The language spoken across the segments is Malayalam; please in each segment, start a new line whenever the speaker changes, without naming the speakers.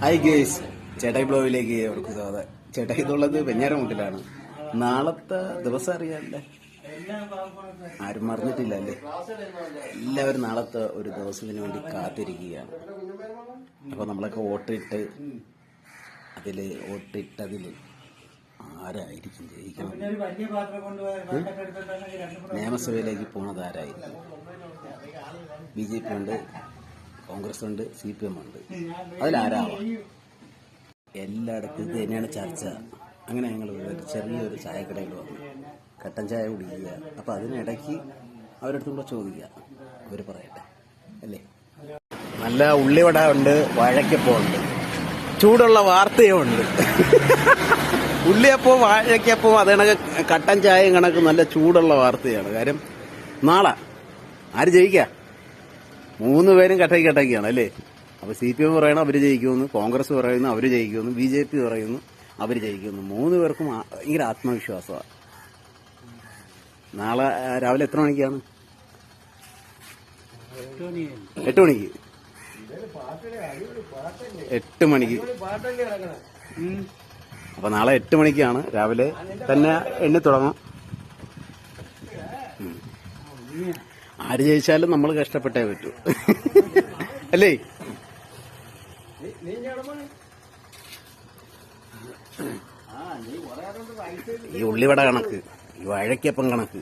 ഹായ് ഗേസ്, ചേട്ടായി ബ്ലോഗിലേക്ക് അവർക്ക് സ്വാഗതം. ചേട്ടായി ഇതുള്ളത് വെഞ്ഞാറമുട്ടിലാണ്. നാളത്തെ ദിവസം അറിയാമല്ലേ? ആരും മറന്നിട്ടില്ല അല്ലേ? എല്ലാവരും നാളത്തെ ഒരു ദിവസത്തിന് വേണ്ടി കാത്തിരിക്കുകയാണ്. അപ്പോൾ നമ്മളൊക്കെ വോട്ടിട്ടതിൽ ആരായിരിക്കും ജയിക്കണം? നിയമസഭയിലേക്ക് പോണത് ആരായിരിക്കും? BJP ഉണ്ട്, കോൺഗ്രസ് ഉണ്ട്, CPM ഉണ്ട്. അതിലാരാവാം? എല്ലായിടത്തും ഇത് തന്നെയാണ് ചർച്ച. അങ്ങനെ ഞങ്ങൾ ചെറിയൊരു ചായക്കടയിൽ വന്നു കട്ടൻ ചായ കുടിക്കുക. അപ്പം അതിനിടയ്ക്ക് അവരടുത്തും കൂടെ ചോദിക്കുക, അവർ പറയട്ടെ അല്ലേ. നല്ല ഉള്ളിവട ഉണ്ട്, വാഴയ്ക്കപ്പം ഉണ്ട്, ചൂടുള്ള വാർത്തയും ഉണ്ട്. ഉള്ളിയപ്പവും വാഴയ്ക്കപ്പവും അത് കണക്ക് കട്ടൻ ചായയും കണക്ക് നല്ല ചൂടുള്ള വാർത്തയാണ്. കാര്യം നാളെ ആര് ജയിക്കുക? 3 പേരും കട്ടയ്ക്കാണ് അല്ലേ. അപ്പൊ CPM പറയണം അവര് ജയിക്കുമെന്ന്, കോൺഗ്രസ് പറയുന്നു അവര് ജയിക്കുമെന്ന്, BJP പറയുന്നു അവര് ജയിക്കുമെന്ന്. 3 പേർക്കും ഭയങ്കര ആത്മവിശ്വാസമാണ്. നാളെ രാവിലെ എത്ര മണിക്കാണ്? 8 മണിക്ക്. 8 മണിക്ക്. അപ്പൊ നാളെ 8 മണിക്കാണ്. രാവിലെ തന്നെ എണ്ണി തുടങ്ങും. ആര് ജയിച്ചാലും നമ്മൾ കഷ്ടപ്പെട്ടേ പറ്റൂ അല്ലേ. ഈ ഉള്ളിവട കണക്ക്, ഈ വാഴയ്ക്കപ്പം കണക്ക്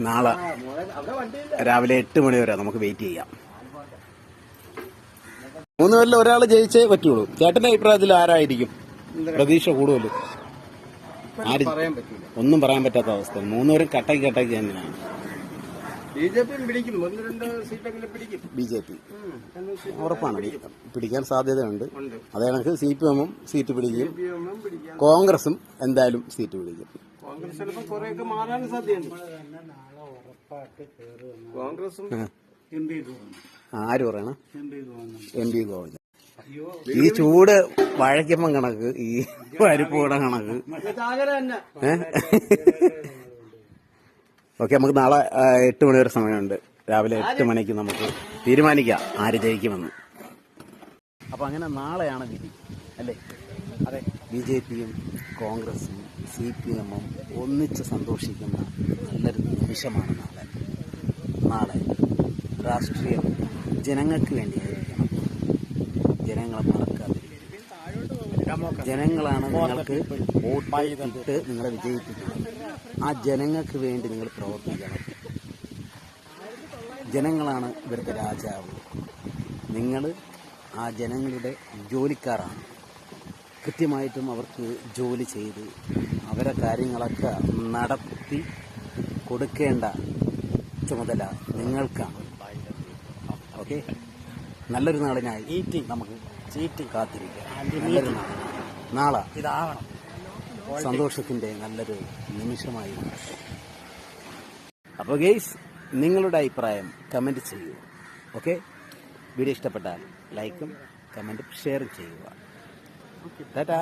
നാളെ രാവിലെ 8 മണി വരെ നമുക്ക് വെയിറ്റ് ചെയ്യാം. 3 പേരിൽ ഒരാൾ ജയിച്ചേ പറ്റുള്ളൂ. ചേട്ടന്റെ അഭിപ്രായത്തിൽ ആരായിരിക്കും പ്രതീക്ഷ കൂടുതൽ? ഒന്നും പറയാൻ പറ്റാത്ത അവസ്ഥ. 3 പേരും കട്ടയ്ക്ക് തന്നെയാണ്. BJP ഉറപ്പാണ്, പിടിക്കാൻ സാധ്യതയുണ്ട്. അതേ കണക്ക് CPM സീറ്റ് പിടിക്കും, കോൺഗ്രസും എന്തായാലും സീറ്റ് പിടിക്കും. ആര് പറയണം? MP ഗോവിന്ദൻ. ഈ ചൂട് വാഴയ്ക്കപ്പം കണക്ക്, ഈ പരിപ്പൂട കണക്ക്. ഓക്കെ, നമുക്ക് നാളെ 8 മണി വരെ സമയമുണ്ട്. രാവിലെ 8 മണിക്ക് നമുക്ക് തീരുമാനിക്കാം ആര് ജയിക്കുമെന്ന്. അപ്പൊ അങ്ങനെ നാളെയാണ് വിധി അല്ലേ? അതെ, BJPയും കോൺഗ്രസും CPM ഒന്നിച്ച് സന്തോഷിക്കുന്ന നല്ലൊരു നിമിഷമാണ് നാളെ. രാഷ്ട്രീയം ജനങ്ങൾക്ക് വേണ്ടിയായിരിക്കണം. ജനങ്ങളെ മറക്കാതിരിക്കും. ജനങ്ങളാണ് നിങ്ങൾക്ക് വോട്ട് നിങ്ങളെ വിജയിപ്പിക്കുന്നത്. ആ ജനങ്ങൾക്ക് വേണ്ടി നിങ്ങൾ പ്രവർത്തിക്കണം. ജനങ്ങളാണ് ഇവരുടെ രാജാവ്. നിങ്ങൾ ആ ജനങ്ങളുടെ ജോലിക്കാരാണ്. കൃത്യമായിട്ടും അവർക്ക് ജോലി ചെയ്ത് അവരെ കാര്യങ്ങളൊക്കെ നടത്തി കൊടുക്കേണ്ട ചുമതല നിങ്ങൾക്കാണ്. ഓക്കെ, നല്ലൊരു നാളിനായി നമുക്ക് കാത്തിരിക്കാം. നല്ലൊരു നാളെ ഇതാവണം. സന്തോഷത്തിന്റെ നല്ലൊരു നിമിഷമായി. അപ്പോൾ ഗെയ്സ്, നിങ്ങളുടെ അഭിപ്രായം കമന്റ് ചെയ്യൂ. ഓക്കെ, വീഡിയോ ഇഷ്ടപ്പെട്ടാൽ ലൈക്കും കമന്റും ഷെയറും ചെയ്യുക. ടാറ്റാ.